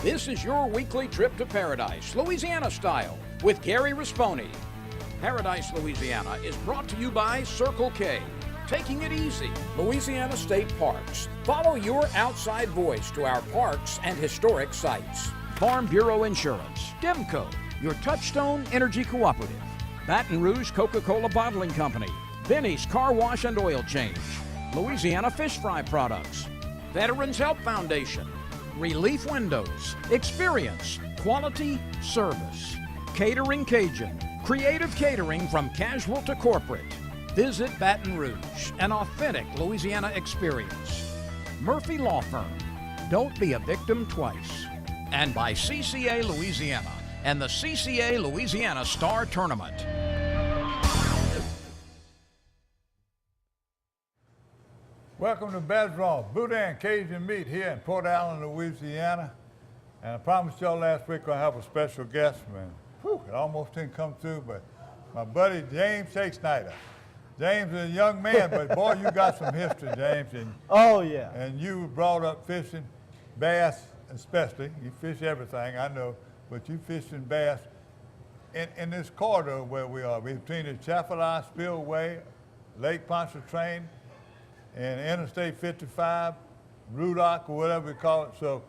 This is your weekly trip to Paradise, Louisiana style, with Gary Risponi. Paradise, Louisiana is brought to you by Circle K. Taking it easy, Louisiana State Parks. Follow your outside voice to our parks and historic sites. Farm Bureau Insurance, Demco, your Touchstone Energy Cooperative. Baton Rouge Coca-Cola Bottling Company, Benny's Car Wash and Oil Change, Louisiana Fish Fry Products, Veterans Help Foundation, Relief Windows, Experience, Quality, Service, Catering Cajun, creative catering from casual to corporate. Visit Baton Rouge, an authentic Louisiana experience. Murphy Law Firm, don't be a victim twice. And by CCA Louisiana and the CCA Louisiana Star Tournament. Welcome to Badger's Boudin Cajun Meat here in Port Allen, Louisiana. And I promised y'all last week I'll have a special guest, man. Whew, it almost didn't come through, but my buddy James Shake Snyder. James is a young man, but boy, you got some history, James. And, oh, yeah. And you were brought up fishing bass especially. You fish everything, I know, but you fishing bass in this corridor where we are, between the Chapelin Spillway, Lake Pontchartrain, and Interstate 55, Rudock, or whatever we call it. So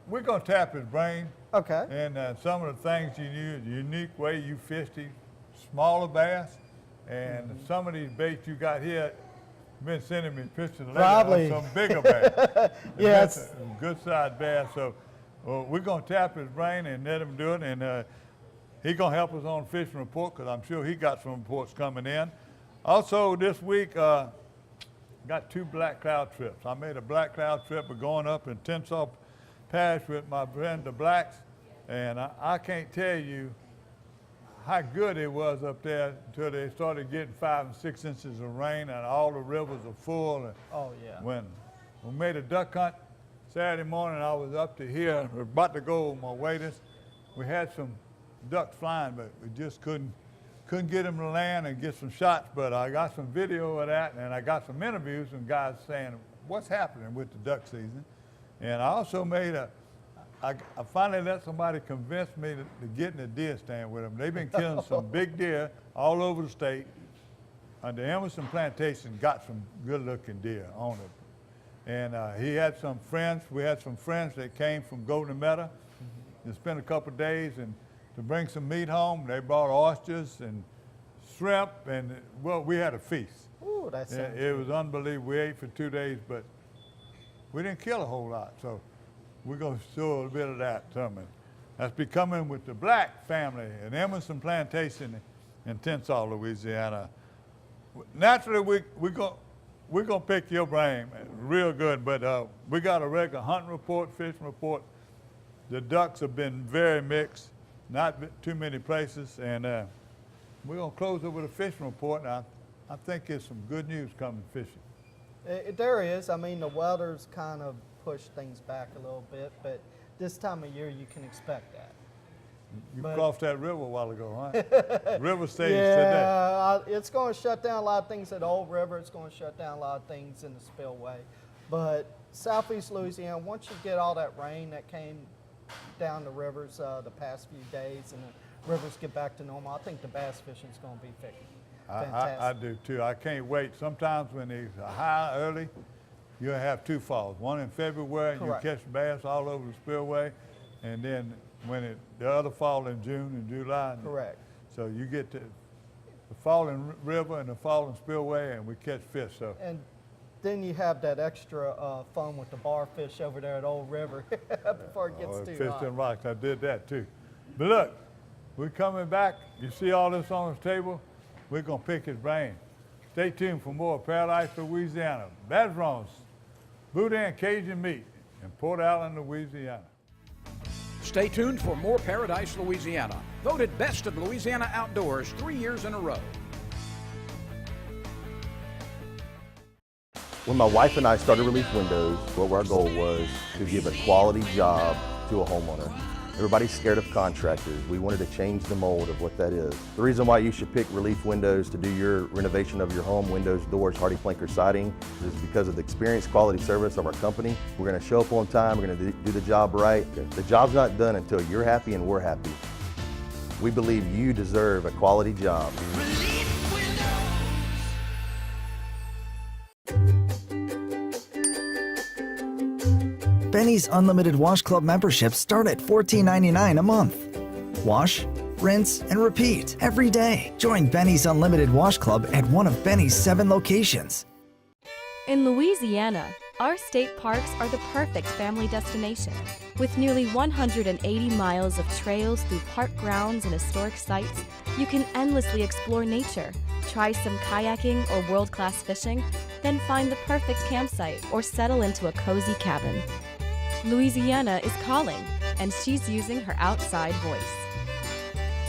we're going to tap his brain. Okay. And some of the things you knew, the unique way you fished these smaller bass, and some of these baits you got here, been sending me pictures lately of some bigger bass. Yes. Good sized bass. So we're going to tap his brain and let him do it. And he's going to help us on fishing report, because I'm sure he got some reports coming in. Also this week, got 2 black cloud trips. I made a black cloud trip of going up in Tensas Parish with my friend the Blacks, and I can't tell you how good it was up there until they started getting 5 and 6 inches of rain and all the rivers are full. And oh, yeah. When we made a duck hunt Saturday morning, I was up to here, we were about to go on my waders. We had some ducks flying, but we just couldn't get them to land and get some shots, but I got some video of that, and I got some interviews from guys saying what's happening with the duck season. And I also made I finally let somebody convince me to get in a deer stand with them. They've been killing some big deer all over the state. The Emerson Plantation got some good-looking deer on it. And he had some friends, we had some friends that came from Golden Meadow to spend a couple of days and to bring some meat home. They brought oysters and shrimp, and well, we had a feast. Ooh, that sounds It was unbelievable. We ate for 2 days, but we didn't kill a whole lot. So we're going to show a bit of that coming. That's becoming with the Black family in Emerson Plantation in Tensas, Louisiana. Naturally, we're going to pick your brain real good, but we got a regular hunting report, fishing report. The ducks have been very mixed. Not too many places, and we're going to close it with a fishing report. Now, I think there's some good news coming fishing. There is. I mean, the weather's kind of pushed things back a little bit, but this time of year you can expect that. You crossed that river a while ago, huh? River stage today. Yeah, it's going to shut down a lot of things at Old River. It's going to shut down a lot of things in the spillway. But southeast Louisiana, once you get all that rain that came down the rivers the past few days and the rivers get back to normal, I think the bass fishing is going to be fantastic. I do too. I can't wait. Sometimes when it's high early, you'll have 2 falls. One in February, and you catch bass all over the spillway, and then when the other fall in June and July. Correct. So you get to the falling river and the falling spillway, and we catch fish. So. And then you have that extra fun with the barfish over there at Old River before it gets too hot. Fish and rocks, I did that too. But look, we're coming back. You see all this on this table? We're going to pick his brain. Stay tuned for more Paradise, Louisiana. Badger's Boudin Cajun Meat in Port Allen, Louisiana. Stay tuned for more Paradise, Louisiana. Voted Best of Louisiana Outdoors 3 years in a row. When my wife and I started Relief Windows, what our goal was to give a quality job to a homeowner. Everybody's scared of contractors. We wanted to change the mold of what that is. The reason why you should pick Relief Windows to do your renovation of your home, windows, doors, Hardy Planker siding, is because of the experience, quality service of our company. We're going to show up on time. We're going to do the job right. The job's not done until you're happy and we're happy. We believe you deserve a quality job. Benny's Unlimited Wash Club memberships start at $14.99 a month. Wash, rinse, and repeat every day. Join Benny's Unlimited Wash Club at one of Benny's 7 locations. In Louisiana, our state parks are the perfect family destination. With nearly 180 miles of trails through park grounds and historic sites, you can endlessly explore nature, try some kayaking or world-class fishing, then find the perfect campsite or settle into a cozy cabin. Louisiana is calling, and she's using her outside voice.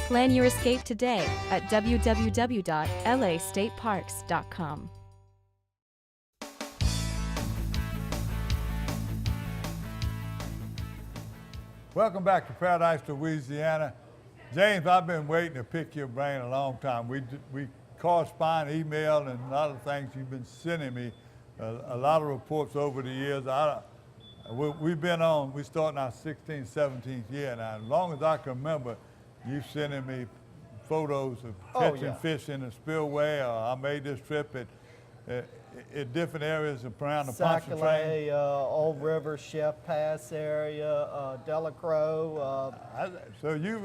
Plan your escape today at www.lastateparks.com. Welcome back to Paradise, Louisiana. James, I've been waiting to pick your brain a long time. We correspond, email, and a lot of things you've been sending me, a lot of reports over the years. We're starting our 16th, 17th year now. As long as I can remember, you sending me photos of catching fish in the spillway, or I made this trip at different areas around the Pontchartrain. Old River, Chef Pass area, Delacroix. So you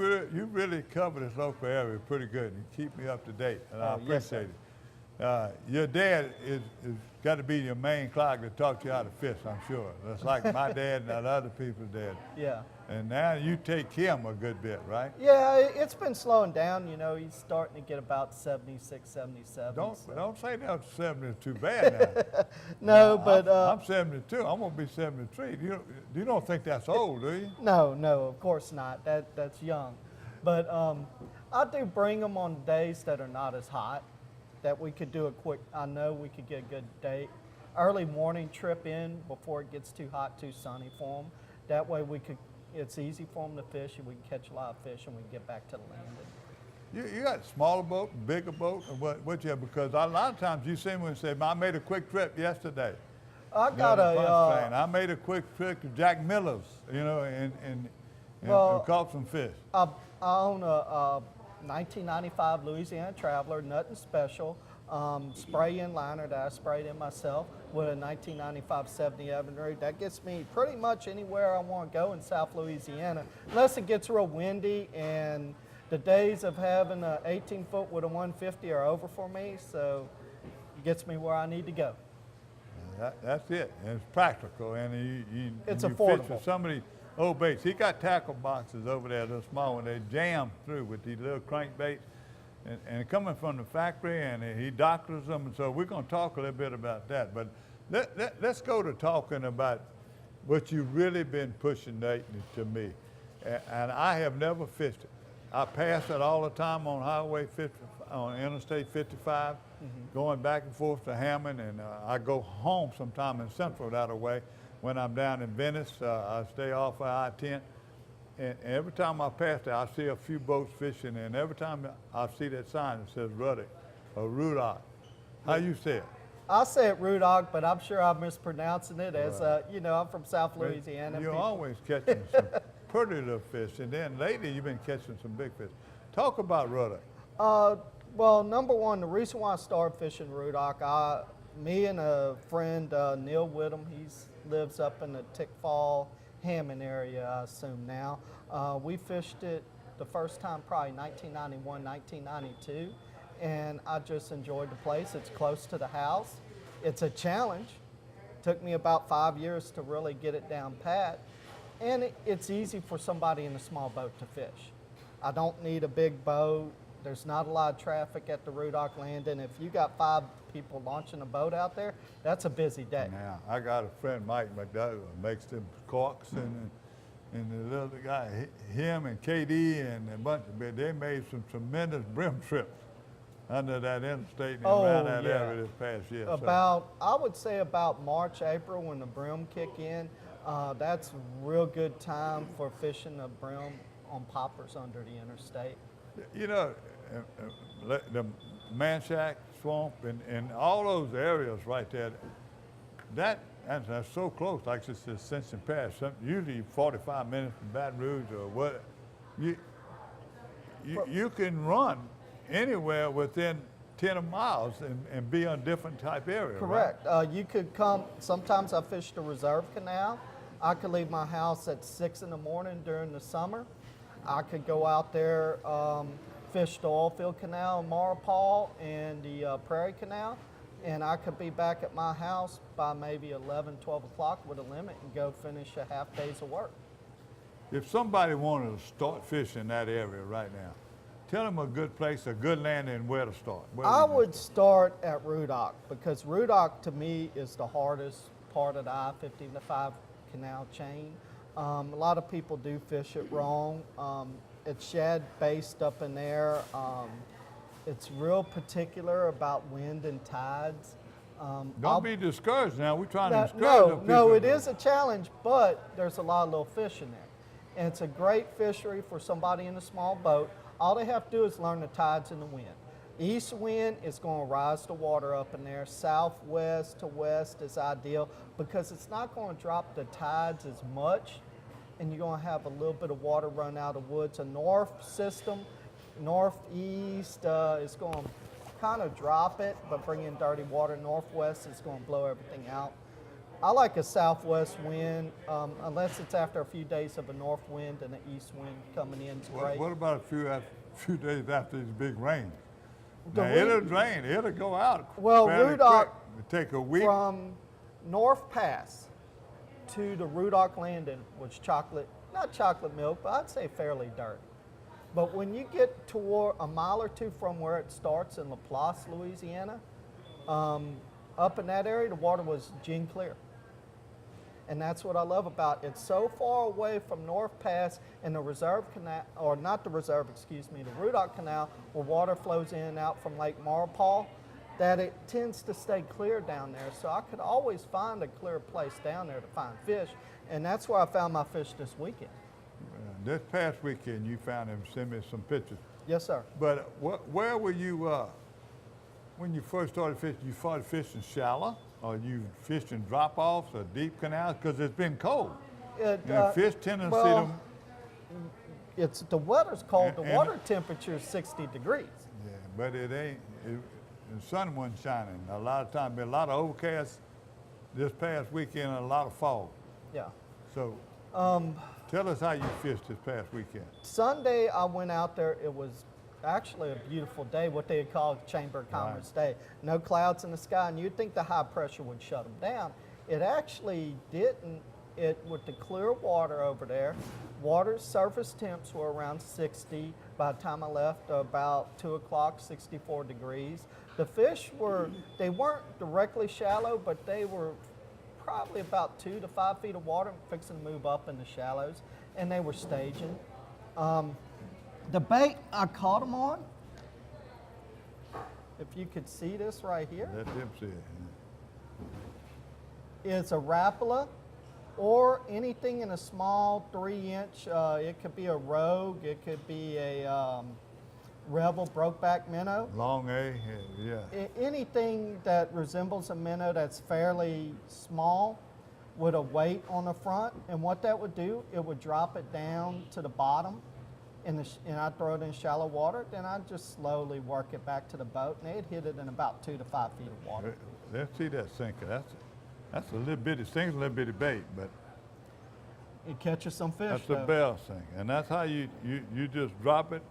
really cover this local area pretty good and keep me up to date, and I appreciate it. Your dad is got to be your main clerk to talk to you how to fish, I'm sure. That's like my dad and other people's dad. Yeah. And now you take him a good bit, right? Yeah, it's been slowing down. You know, he's starting to get about 76, 77. Don't say that 70 is too bad now. But I'm 72. I'm gonna be 73. You don't think that's old, do you? No, of course not. That's young. But I do bring them on days that are not as hot, that we could do a quick. I know we could get a good day, early morning trip in before it gets too hot, too sunny for them. That way we could. It's easy for them to fish, and we can catch a lot of fish, and we can get back to the landing. You got a smaller boat, bigger boat, or what you have? Because a lot of times you see me and say, I made a quick trip yesterday. I made a quick trip to Jack Miller's, and caught some fish. I own a 1995 Louisiana Traveler, nothing special, spray-in liner that I sprayed in myself with a 1995 70 Evinrude. That gets me pretty much anywhere I want to go in South Louisiana, unless it gets real windy, and the days of having an 18-foot with a 150 are over for me, so it gets me where I need to go. That's it, and it's practical, and it's you affordable. Fish with some of these old baits. He got tackle boxes over there, the small one. They jam through with these little crankbaits, and coming from the factory, and he doctors them. And so we're going to talk a little bit about that. But let's go to talking about what you've really been pushing lately to me, and I have never fished it. I pass it all the time on on Interstate 55, going back and forth to Hammond, and I go home sometime in Central that way. When I'm down in Venice, I stay off of I-10, and every time I pass there, I see a few boats fishing, and every time I see that sign that says Ruddock or Rudock. How you say it? I say it Rudock, but I'm sure I'm mispronouncing it as, I'm from South Louisiana. You're always catching some pretty little fish, and then lately you've been catching some big fish. Talk about Ruddock. Well, number one, the reason why I started fishing Rudock, me and a friend, Neil Whittam, he lives up in the Tickfall, Hammond area, I assume now. We fished it the first time probably 1991, 1992, and I just enjoyed the place. It's close to the house. It's a challenge. Took me about 5 years to really get it down pat, and it's easy for somebody in a small boat to fish. I don't need a big boat. There's not a lot of traffic at the Rudock Landing. If you got 5 people launching a boat out there, that's a busy day. Now, I got a friend, Mike McDougall, makes them corks, and the little guy, him and KD and a bunch of, they made some tremendous brim trips under that interstate and around that area this past year. I would say about March, April, when the brim kick in, That's real good time for fishing the brim on poppers under the interstate. You know, the Manchac Swamp and all those areas right there, that's so close, like this is Ascension Pass, usually 45 minutes from Baton Rouge or what. You can run anywhere within 10 miles and be on different type area. Correct. You could come, sometimes I fish the Reserve Canal. I could leave my house at 6 in the morning during the summer. I could go out there, fish the Oilfield Canal in Maurepas and the Prairie Canal, and I could be back at my house by maybe 11, 12 o'clock with a limit and go finish a half day's of work. If somebody wanted to start fishing in that area right now, tell them a good place, a good landing, and where to start. I would start at Rudock because Rudock to me is the hardest part of the I-55 canal chain. A lot of people do fish it wrong. It's shad based up in there. It's real particular about wind and tides. Don't be discouraged now. We're trying to discourage them. No, it is a challenge, but there's a lot of little fish in there. And it's a great fishery for somebody in a small boat. All they have to do is learn the tides and the wind. East wind is going to rise the water up in there. Southwest to west is ideal because it's not going to drop the tides as much, and you're going to have a little bit of water run out of woods. A north system, northeast is going to kind of drop it, but bring in dirty water. Northwest is going to blow everything out. I like a southwest wind, unless it's after a few days of a north wind and an east wind coming in. It's great. What about a few days after these big rains? The Now, wind- it'll drain. It'll go out. Well, fairly Rudock, quick. It'll take a week. From North Pass to the Rudock Landing, which not chocolate milk, but I'd say fairly dirty. But when you get toward a mile or two from where it starts in Laplace, Louisiana, up in that area, the water was gin clear. And that's what I love about it. It's so far away from North Pass and the Reserve Canal, or not the Reserve, excuse me, the Rudock Canal, where water flows in and out from Lake Maurepas, that it tends to stay clear down there. So I could always find a clear place down there to find fish. And that's where I found my fish this weekend. This past weekend, you found him. Send me some pictures. Yes, sir. But where were you when you first started fishing? You started fishing shallow, or you fishing drop-offs or deep canals? Because it's been cold. Fish tend to see them. The weather's cold. And- The water temperature is 60 degrees. Yeah, but it ain't. The sun wasn't shining. A lot of times, been a lot of overcast this past weekend, and a lot of fog. Yeah. So, tell us how you fished this past weekend. Sunday, I went out there. It was actually a beautiful day, what they call Chamber of Commerce Day. No clouds in the sky, and you'd think the high pressure would shut them down. It actually didn't. With the clear water over there, water surface temps were around 60. By the time I left, about 2 o'clock, 64 degrees. The fish they weren't directly shallow, but they were probably about 2 to 5 feet of water, fixing to move up in the shallows, and they were staging. The bait I caught them on, if you could see this right here, Let them see it. is a Rapala or anything in a small 3-inch. It could be a Rogue, it could be a Rebel Brokeback Minnow. Long A, yeah. Anything that resembles a minnow that's fairly small with a weight on the front, and what that would do, it would drop it down to the bottom, and I'd throw it in shallow water, then I'd just slowly work it back to the boat, and they'd hit it in about 2 to 5 feet of water. Let's see that sinker. That's a little bitty sinker, a little bitty bait, but It catches some fish. that's the though. bell sinker. And that's how you just drop it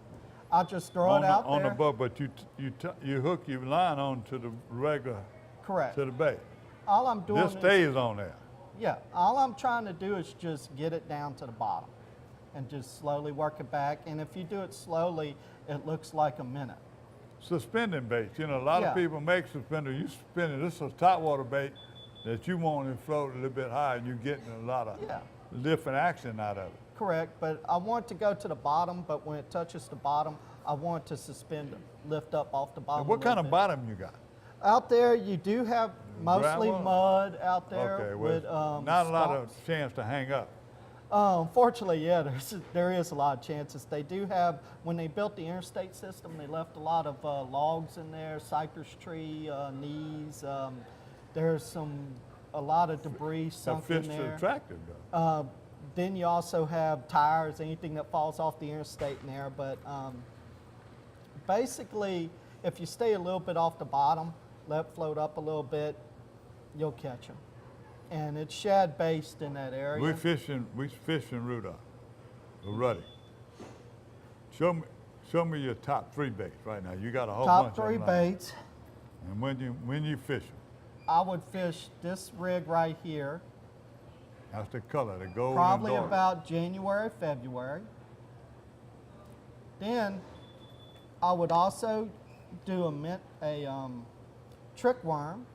I just throw it out on there. the boat, but you hook your line on to the regular, Correct. to the bait. All I'm doing This is, stays on there. yeah, all I'm trying to do is just get it down to the bottom and just slowly work it back. And if you do it slowly, it looks like a minnow. Suspending baits. You know, a lot Yeah. of people make suspender. You suspend it. This is a top water bait that you want to float a little bit higher, and you're getting a lot of Yeah. different action out of it. Correct, but I want it to go to the bottom, but when it touches the bottom, I want it to suspend it, lift up off the bottom. And what a little kind of bit. bottom you got? Out there, you do have Mostly Gravel? mud out there Okay, with not a lot of stalks. chance to hang up. Unfortunately, yeah, there is a lot of chances. They do have, when they built the interstate system, they left a lot of logs in there, cypress tree, knees. There's a lot of debris That sunk in fits the there. tractor though. Then you also have tires, anything that falls off the interstate in there. But basically, if you stay a little bit off the bottom, let it float up a little bit, you'll catch them. And it's shad based in that area. We fishing Rudolph, or Ruddy. Show me your top 3 baits right now. You got a whole bunch Top 3 of them. Right? baits. And when you fish them, I would fish this rig right here, that's the color, the gold probably and dark. about January, February. Then I would also do a trick worm.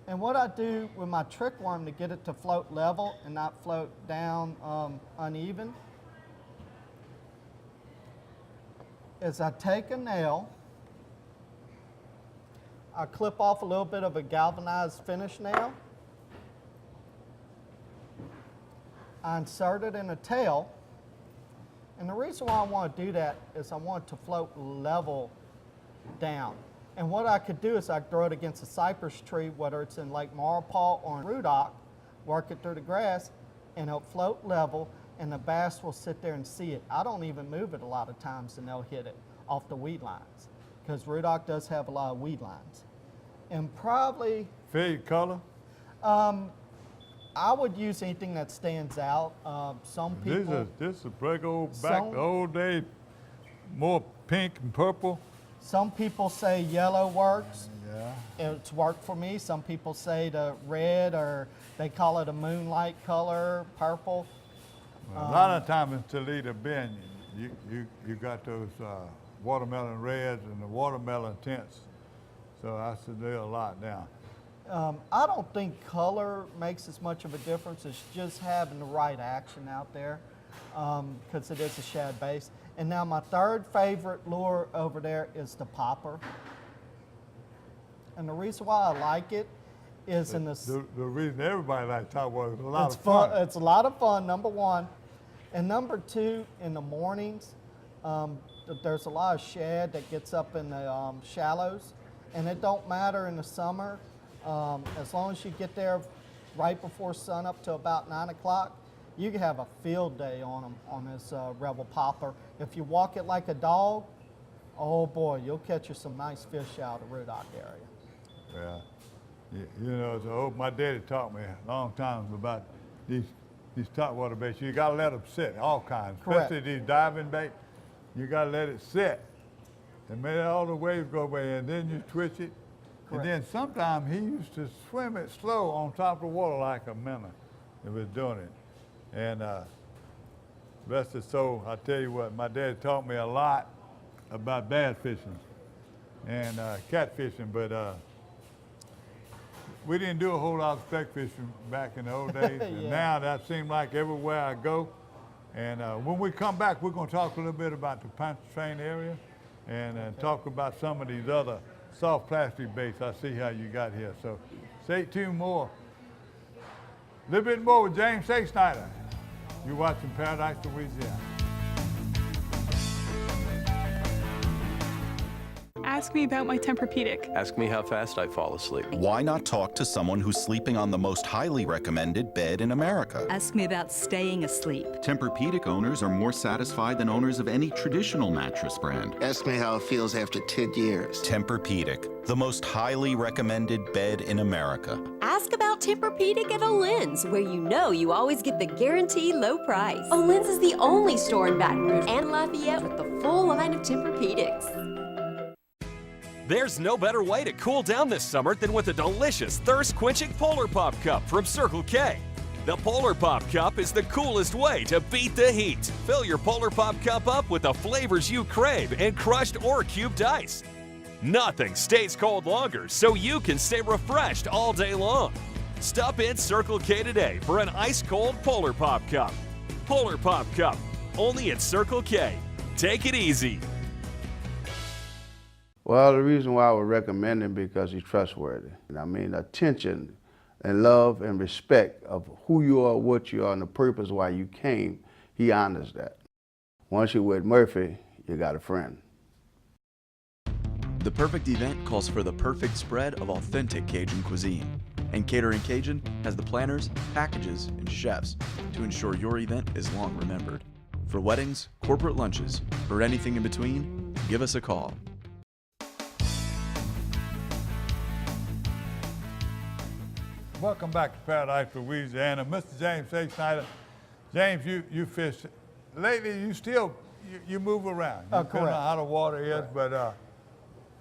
And what I do with my trick worm to get it to float level and not float down uneven is I take a nail, I clip off a little bit of a galvanized finish nail, I insert it in a tail, and the reason why I want to do that is I want it to float level down. And what I could do is I could throw it against a cypress tree, whether it's in Lake Maurepas or in Rudock, work it through the grass, and it'll float level, and the bass will sit there and see it. I don't even move it a lot of times, and they'll hit it off the weed lines, because Rudock does have a lot of weed lines. And probably, Fade color. I would use anything that stands out. Some people, This is a big old back, Some- the old day, more pink and purple. some people say yellow works. Yeah. It's worked for me. Some people say the red, or they call it a moonlight color, purple. Well, a lot of times in Toledo Bend, you got those watermelon reds and the watermelon tints. So I said they're a lot now. I don't think color makes as much of a difference. It's just having the right action out there, because it is a shad base. And now my third favorite lure over there is the popper. And the reason why I like it is in The reason everybody likes topwater is a lot it's of fun. It's a lot of fun, number one. And number two, in the mornings, there's a lot of shad that gets up in the shallows. And it don't matter in the summer, as long as you get there right before sunup to about 9 o'clock, you can have a field day on them on this Rebel popper. If you walk it like a dog, oh boy, you'll catch you some nice fish out of the Rudock area. Yeah. You know, so my daddy taught me a long time about these topwater baits. You gotta let them sit, all kinds, Correct. especially these diving baits. You gotta let it sit and make all the waves go away, and then you twitch it. Correct. And then sometimes he used to swim it slow on top of the water like a minnow. He was doing it. And rest his soul, I tell you what, my dad taught me a lot about bass fishing and catfishing, but we didn't do a whole lot of speck fishing back in the old days. And Yeah. now that seems like everywhere I go. And when we come back, we're gonna talk a little bit about the Pontchartrain area and talk about some of these other soft plastic baits. I see how you got here. So stay tuned more. A little bit more with James A. Snyder. You're watching Paradise, Louisiana. Ask me about my Tempur-Pedic. Ask me how fast I fall asleep. Why not talk to someone who's sleeping on the most highly recommended bed in America? Ask me about staying asleep. Tempur-Pedic owners are more satisfied than owners of any traditional mattress brand. Ask me how it feels after 10 years. Tempur-Pedic, the most highly recommended bed in America. Ask about Tempur-Pedic at O'Lynn's, where you know you always get the guaranteed low price. O'Lynn's is the only store in Baton Rouge and Lafayette with the full line of Tempur-Pedics. There's no better way to cool down this summer than with a delicious thirst-quenching Polar Pop Cup from Circle K. The Polar Pop Cup is the coolest way to beat the heat. Fill your Polar Pop Cup up with the flavors you crave and crushed or cubed ice. Nothing stays cold longer, so you can stay refreshed all day long. Stop in Circle K today for an ice-cold Polar Pop Cup. Polar Pop Cup, only at Circle K. Take it easy. Well, the reason why I would recommend him because he's trustworthy. And I mean, attention and love and respect of who you are, what you are, and the purpose why you came, he honors that. Once you're with Murphy, you got a friend. The perfect event calls for the perfect spread of authentic Cajun cuisine. And Catering Cajun has the planners, packages, and chefs to ensure your event is long remembered. For weddings, corporate lunches, or anything in between, give us a call. Welcome back to Paradise, Louisiana. Mr. James A. Snyder. James, you fish. Lately, you move around. You Correct. Depending on how the water is, but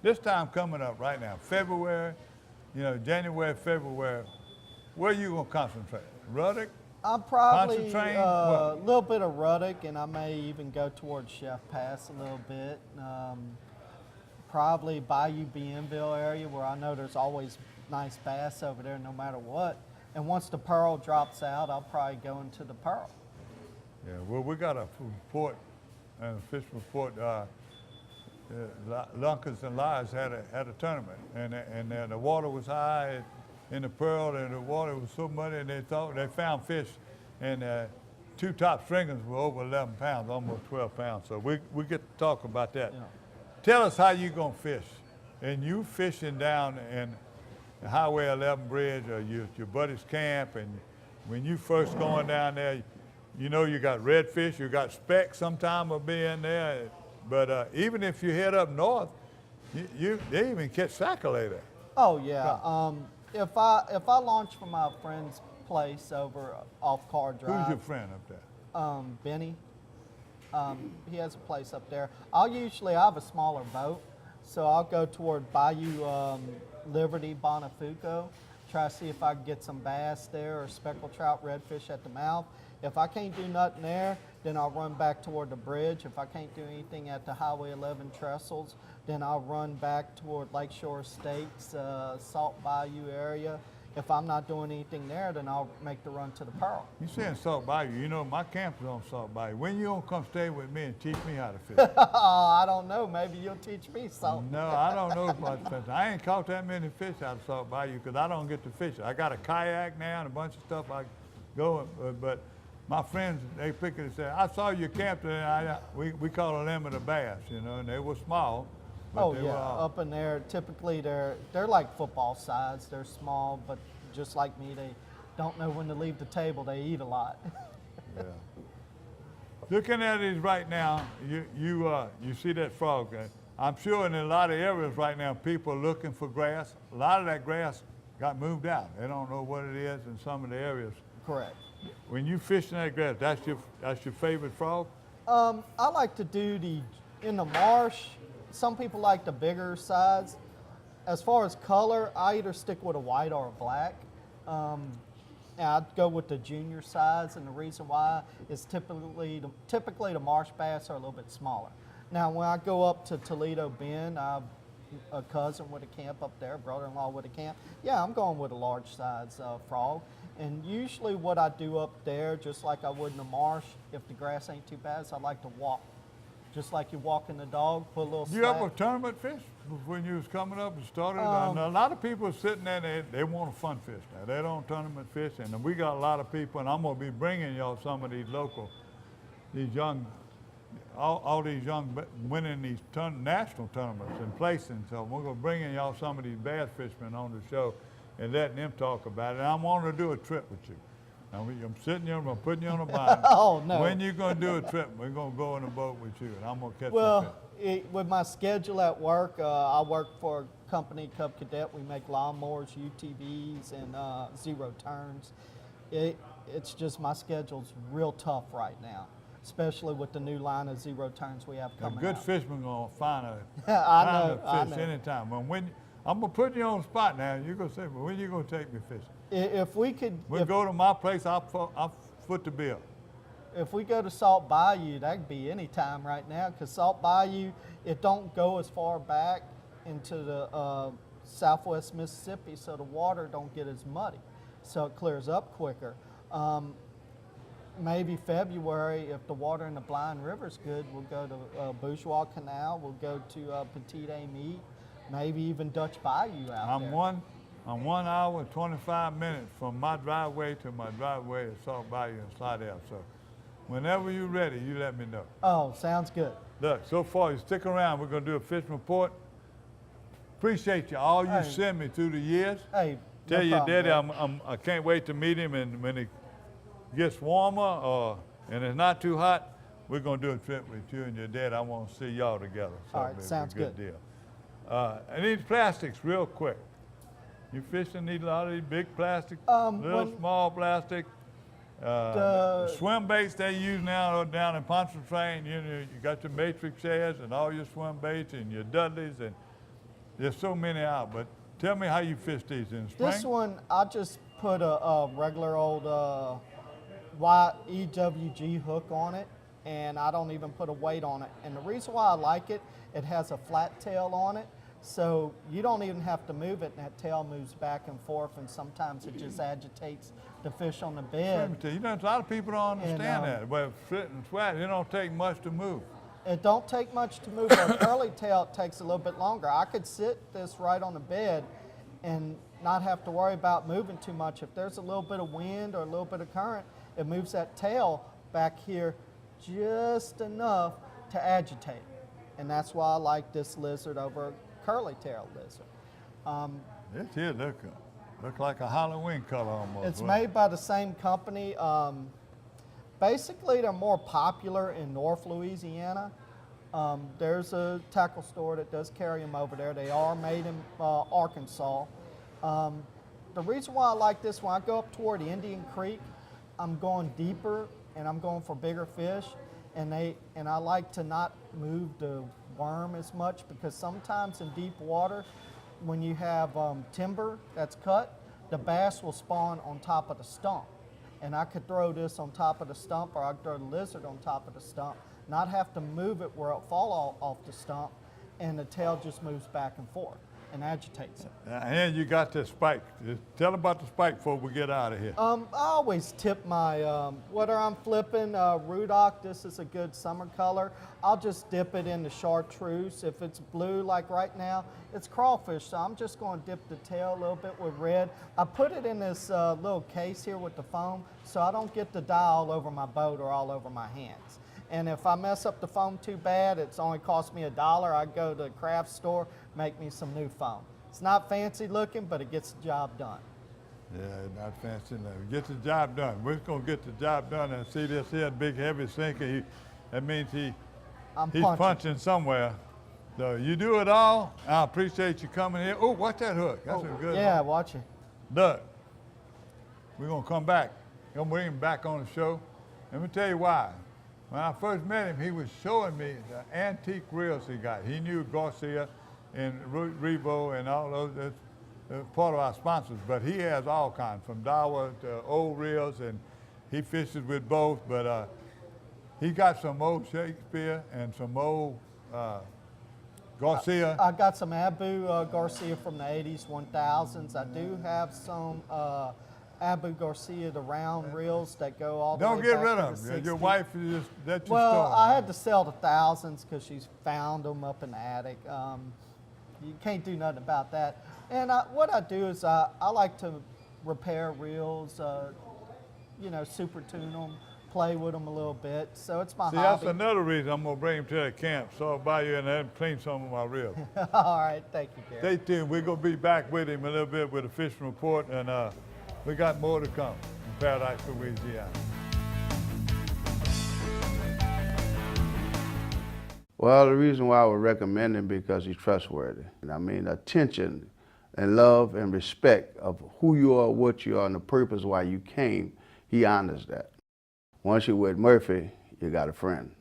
this time coming up right now, February, January, February, where you gonna concentrate? Ruddock? I'm probably Concentrate? a little bit of Ruddock, and I may even go towards Chef Pass a little bit. Probably Bayou Bienville area, where I know there's always nice bass over there no matter what. And once the Pearl drops out, I'll probably go into the Pearl. Yeah, well, we got a report, and a fish report. Lunkers and Lies had a tournament, and the water was high in the Pearl, and the water was so muddy, and they found fish, and two top stringers were over 11 pounds, almost 12 pounds. So we get to talk about that. Yeah. Tell us how you gonna fish, and you fishing down in the Highway 11 bridge, or your buddy's camp, and when you first going down there, you got redfish, you got speck sometime will be in there, but even if you head up north, they even catch sac-a-lait there. Oh yeah. If I launch from my friend's place over off Car Drive. Who's your friend up there? Benny. He has a place up there. I have a smaller boat, so I'll go toward Bayou Liberty, Bonafuco, try to see if I can get some bass there or speckled trout, redfish at the mouth. If I can't do nothing there, then I'll run back toward the bridge. If I can't do anything at the Highway 11 trestles, then I'll run back toward Lakeshore Estates, Salt Bayou area. If I'm not doing anything there, then I'll make the run to the Pearl. You saying Salt Bayou? My camp is on Salt Bayou. When you gonna come stay with me and teach me how to fish? I don't know. Maybe you'll teach me something. No, I don't know about fish. I ain't caught that many fish out of Salt Bayou because I don't get to fish. I got a kayak now and a bunch of stuff I go, but my friends, they pick it and say, I saw your camp today. We caught a limit of bass, and they were small. Oh yeah, up in there, typically they're like football size. They're small, but just like me, they don't know when to leave the table. They eat a lot. Yeah. Looking at it right now, you see that frog. I'm sure in a lot of areas right now, people are looking for grass. A lot of that grass got moved out. They don't know what it is in some of the areas. Correct. When you fish in that grass, that's your favorite frog? I like to do in the marsh. Some people like the bigger size. As far as color, I either stick with a white or a black. I'd go with the junior size, and the reason why is typically the marsh bass are a little bit smaller. Now, when I go up to Toledo Bend, I have a cousin with a camp up there, brother-in-law with a camp. Yeah, I'm going with a large size frog. And usually what I do up there, just like I would in the marsh, if the grass ain't too bad, is I like to walk. Just like you walking the dog, put a little slack. You ever tournament fish when you was coming up and started? And a lot of people are sitting there, they want to fun fish now. They don't tournament fish, and we got a lot of people, and I'm going to be bringing y'all some of these all these young winning these national tournaments and placing. So we're going to bring in y'all some of these bass fishermen on the show and letting them talk about it. And I'm wanting to do a trip with you. Now, I'm sitting here, I'm going to put you on the bond. Oh, no. When you going to do a trip? We're going to go in a boat with you, and I'm going to catch some fish. With my schedule at work, I work for a company, Cub Cadet. We make lawnmowers, UTVs, and zero turns. It's just my schedule's real tough right now, especially with the new line of zero turns we have coming out. A good fisherman going to find a fish anytime. I'm going to put you on the spot now. You're going to say, well, when you going to take me fishing? If we could... We'll go to my place, I'll foot the bill. If we go to Salt Bayou, that could be any time right now, because Salt Bayou, it don't go as far back into the southwest Mississippi, so the water don't get as muddy. So it clears up quicker. Maybe February, if the water in the Blind River's good, we'll go to Bourgeois Canal, we'll go to Petite Amie. maybe even Dutch Bayou out there. I'm 1 hour and 25 minutes from my driveway to my driveway at Salt Bayou and Slidell. So whenever you're ready, you let me know. Oh, sounds good. Look, so far, you stick around. We're going to do a fishing report. Appreciate you, all you Hey. sent me through the years. Hey, Tell no your problem, daddy man. I can't wait to meet him, and when it gets warmer and it's not too hot, we're going to do a trip with you and your dad. I want to see y'all together. So All right, it'll be a sounds good. deal. And these plastics, real quick. You fishing need a lot of these big plastic, little small plastic. The swim baits they use now down in Pontchartrain, you know, you got your Matrix heads and all your swim baits and your Dudleys, and there's so many out. But tell me how you fish these in the spring. This one, I just put a regular old white EWG hook on it, and I don't even put a weight on it. And the reason why I like it, it has a flat tail on it, so you don't even have to move it, and that tail moves back and forth, and sometimes it just agitates the fish on the bed. Let me tell you, a lot of people don't understand And, that. But fit and swat, it don't take much to move. It don't take much to move. A curly tail, it takes a little bit longer. I could sit this right on the bed and not have to worry about moving too much. If there's a little bit of wind or a little bit of current, it moves that tail back here just enough to agitate. And that's why I like this lizard over a curly tail lizard. This here look like a Halloween color almost. It's made by the same company. Basically, they're more popular in North Louisiana. There's a tackle store that does carry them over there. They are made in Arkansas. The reason why I like this, when I go up toward Indian Creek, I'm going deeper and I'm going for bigger fish. And I like to not move the worm as much, because sometimes in deep water, when you have timber that's cut, the bass will spawn on top of the stump. And I could throw this on top of the stump, or I could throw the lizard on top of the stump, not have to move it where it'll fall off the stump, and the tail just moves back and forth and agitates it. And you got this spike. Just tell about the spike before we get out of here. I always tip my, whether I'm flipping Rudock, this is a good summer color, I'll just dip it in the chartreuse. If it's blue like right now, it's crawfish, so I'm just going to dip the tail a little bit with red. I put it in this little case here with the foam, so I don't get the dye all over my boat or all over my hands. And if I mess up the foam too bad, it's only cost me $1. I go to the craft store, make me some new foam. It's not fancy looking, but it gets the job done. Yeah, not fancy enough. Get the job done. We're going to get the job done. And see this here big heavy sinker. That means he's punching somewhere. So you do it all. I appreciate you coming here. Oh, watch that hook. That's a good Yeah, one. watch it. Look, we're going to come back. We're going to bring him back on the show. Let me tell you why. When I first met him, he was showing me the antique reels he got. He knew Garcia and Revo and all those. That's part of our sponsors, but he has all kinds, from Daiwa to old reels, and he fishes with both. But he got some old Shakespeare and some old Garcia. I got some Abu Garcia from the 80s, 1000s. I do have some Abu Garcia, the round reels that go all the way Don't get back rid to of the them. 60s. Your wife is just let you Well, store I had to sell the thousands because she's found them up in the attic. You can't do nothing about that. And what I do is I like to repair reels, you know, super tune them, play with them a little bit. So it's my See, hobby. that's another reason I'm going to bring him to the camp, so I'll buy you and then clean some of my reels. All right, thank you, Gary. Stay tuned. We're going to be back with him a little bit with a fishing report, and we got more to come in Paradise, Louisiana. Well, the reason why I would recommend him because he's trustworthy. And I mean, attention and love and respect of who you are, what you are, and the purpose why you came, he honors that. Once you're with Murphy, you got a friend.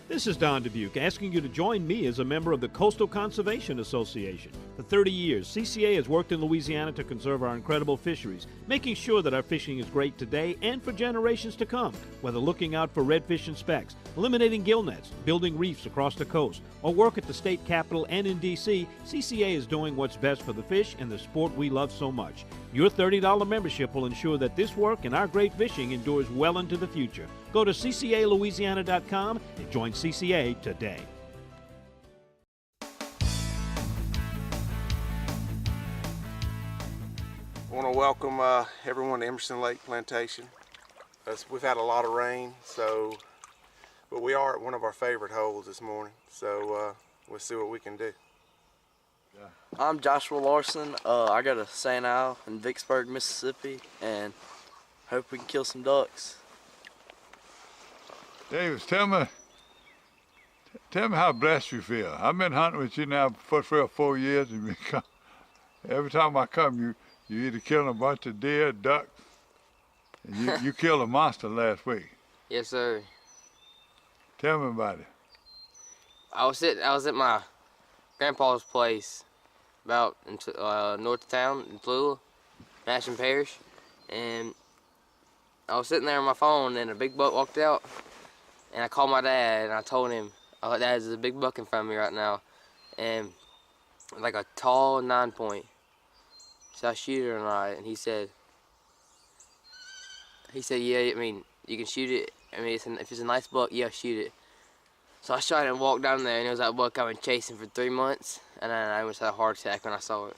This is Don Dubuque asking you to join me as a member of the Coastal Conservation Association. For 30 years, CCA has worked in Louisiana to conserve our incredible fisheries, making sure that our fishing is great today and for generations to come. Whether looking out for redfish and specks, eliminating gill nets, building reefs across the coast, or work at the state capitol and in D.C., CCA is doing what's best for the fish and the sport we love so much. Your $30 membership will ensure that this work and our great fishing endures well into the future. Go to ccalouisiana.com and join CCA today. I want to welcome everyone to Emerson Lake Plantation. We've had a lot of rain, but we are at one of our favorite holes this morning, so we'll see what we can do. I'm Joshua Larson. I go to St. Al in Vicksburg, Mississippi, and hope we can kill some ducks. Davis, tell me how blessed you feel. I've been hunting with you now for 3 or 4 years, and every time I come, you either killing a bunch of deer, ducks, and you killed a monster last week. Yes, sir. Tell me about it. I was at my grandpa's place about north of town in Tallulah, Nashville Parish, and I was sitting there on my phone, and a big buck walked out, and I called my dad, and I told him, "Oh, Dad, there's a big buck in front of me right now," and like a tall 9-point. Should I shoot it or not? And he said, "Yeah, I mean, you can shoot it. I mean, if it's a nice buck, yeah, shoot it." So I shot it and walked down there, and it was that buck I've been chasing for 3 months, and I almost had a heart attack when I saw it.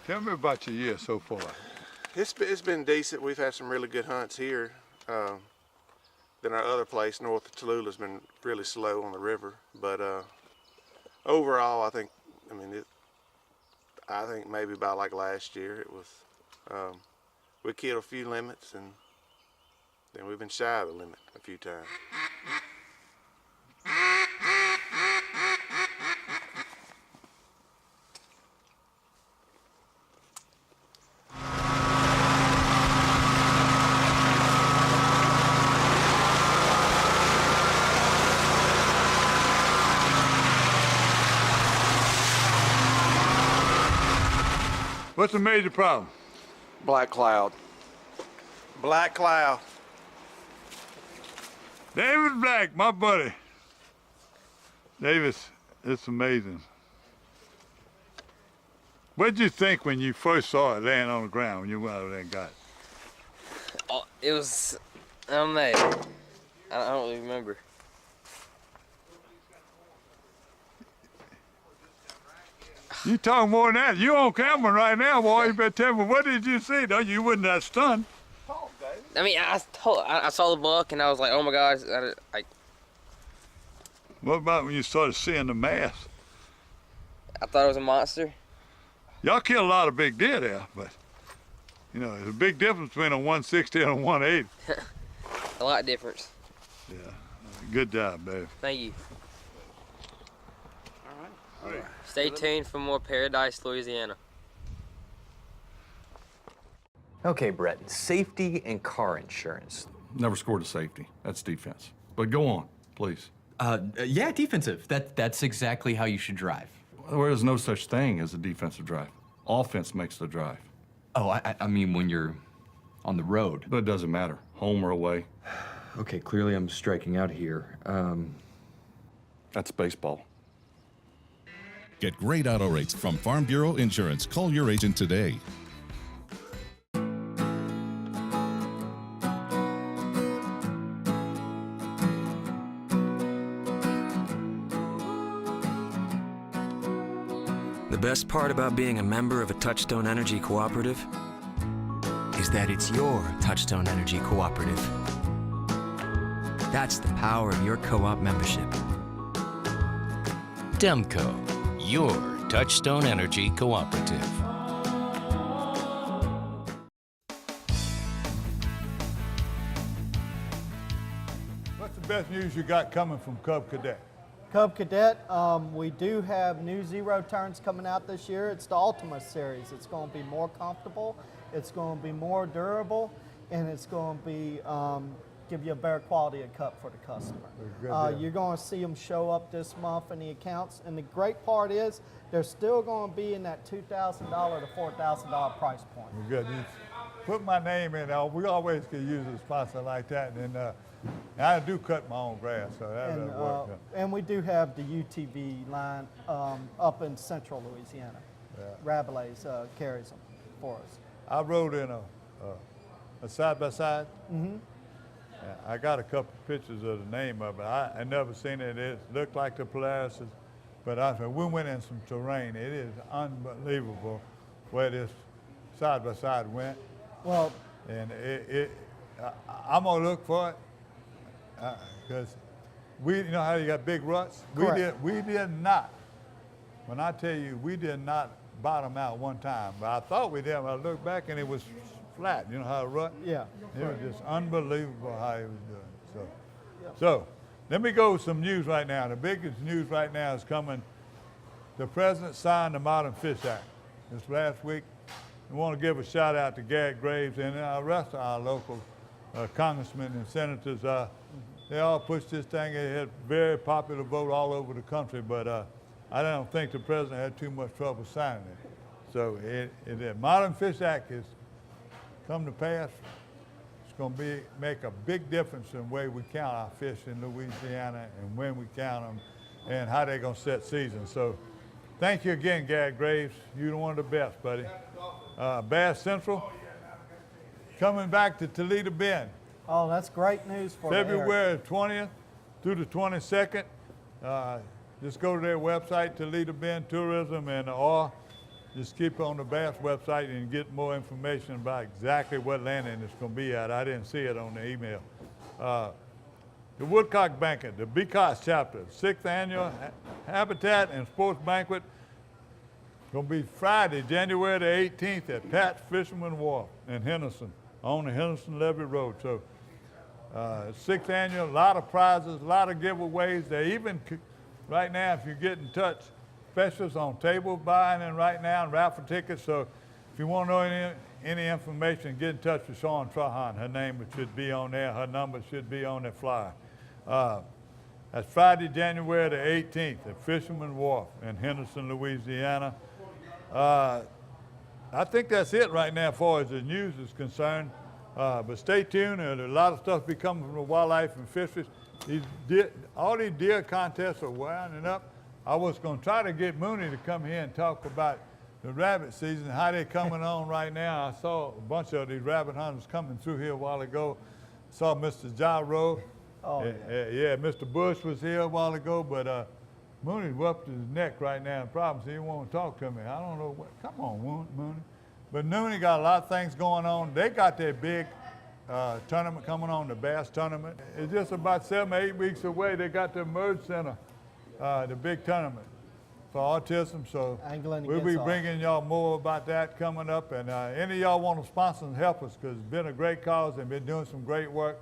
Tell me about your year so far. It's been decent. We've had some really good hunts here. Then our other place north of Tallulah has been really slow on the river. But overall, I think maybe about like last year, it was we killed a few limits, and then we've been shy of the limit a few times. What's the major problem? Black cloud. Black cloud. David Black, my buddy. Davis, it's amazing. What did you think when you first saw it laying on the ground when you went over there and got it? Oh, it was, I don't know. I don't really remember. You talk more than that. You on camera right now, boy. You better tell me, what did you see? No, you wasn't that stunned. I mean, I saw the buck, and I was like, oh my God. What about when you started seeing the mass? I thought it was a monster. Y'all kill a lot of big deer there, but, you know, there's a big difference between a 160 and a 180. A lot of difference. Yeah. Good job, babe. Thank you. All right. Stay tuned for more Paradise, Louisiana. Okay, Brett, safety and car insurance. Never scored a safety. That's defense. But go on, please. Yeah, defensive. That's exactly how you should drive. There is no such thing as a defensive drive. Offense makes the drive. Oh, I mean when you're on the road. But it doesn't matter, home or away. Okay, clearly I'm striking out here. That's baseball. Get great auto rates from Farm Bureau Insurance. Call your agent today. The best part about being a member of a Touchstone Energy Cooperative is that it's your Touchstone Energy Cooperative. That's the power of your co-op membership. Demco, your Touchstone Energy Cooperative. What's the best news you got coming from Cub Cadet? Cub Cadet, we do have new zero turns coming out this year. It's the Ultima series. It's going to be more comfortable, it's going to be more durable, and it's going to be give you a better quality of cut for the customer. You're going to see them show up this month in the accounts, and the great part is they're still going to be in that $2,000 to $4,000 price point. Good. put my name in. We always could use a sponsor like that. And I do cut my own grass, so that doesn't work. And we do have the UTV line up in central Louisiana. Yeah. Rabelais carries them for us. I rode in a side-by-side. Mm-hmm. I got a couple pictures of the name of it. I never seen it. It looked like the Polaris, but we went in some terrain. It is unbelievable where this side-by-side went. Well, and I'm gonna look for it because you know how you got big ruts. Correct. We did not. When I tell you, we did not bottom out one time. But I thought we did. When I looked back and it was flat. You know how it rut? Yeah. It was just unbelievable how he was doing. So let me go with some news right now. The biggest news right now is coming. The president signed the Modern Fish Act this last week. We want to give a shout out to Garrett Graves and the rest of our local congressmen and senators. They all pushed this thing. It had very popular vote all over the country, but I don't think the president had too much trouble signing it. So the Modern Fish Act is come to pass. It's going to make a big difference in the way we count our fish in Louisiana and when we count them and how they're going to set seasons. So thank you again, Garrett Graves. You're one of the best, buddy. Bass Central coming back to Toledo Bend. Oh, that's great news for February 20th through the 22nd. Just go to their website, Toledo Bend Tourism, or just keep on the Bass website and get more information about exactly what landing it's going to be at. I didn't see it on the email. The Woodcock Banquet, the BCOS chapter, 6th annual Habitat and Sports Banquet, going to be Friday, January the 18th at Pat's Fisherman Wharf in Henderson, on the Henderson-Levy Road. So 6th annual, a lot of prizes, a lot of giveaways. They even, right now, if you get in touch, specials on table buying and right now and raffle tickets. So if you want to know any information, get in touch with Sean Trahan. Her name should be on there. Her number should be on that flyer. That's Friday, January the 18th at Fisherman Wharf in Henderson, Louisiana. I think that's it right now as far as the news is concerned. But stay tuned. A lot of stuff be coming from the wildlife and fisheries. All these deer contests are winding up. I was going to try to get Mooney to come here and talk about the rabbit season, how they're coming on right now. I saw a bunch of these rabbit hunters coming through here a while ago. Saw Mr. Gyro. Oh, yeah, Mr. Bush was here a while ago, but Mooney's up to his neck right now in problems. He won't talk to me. I don't know what. Come on, Mooney. But Mooney got a lot of things going on. They got their big tournament coming on, the Bass Tournament. It's just about 7 or 8 weeks away. They got the Merge Center, the big tournament for autism. So we'll be bringing y'all more about that coming up. And any of y'all want to sponsor and help us, because it's been a great cause and been doing some great work,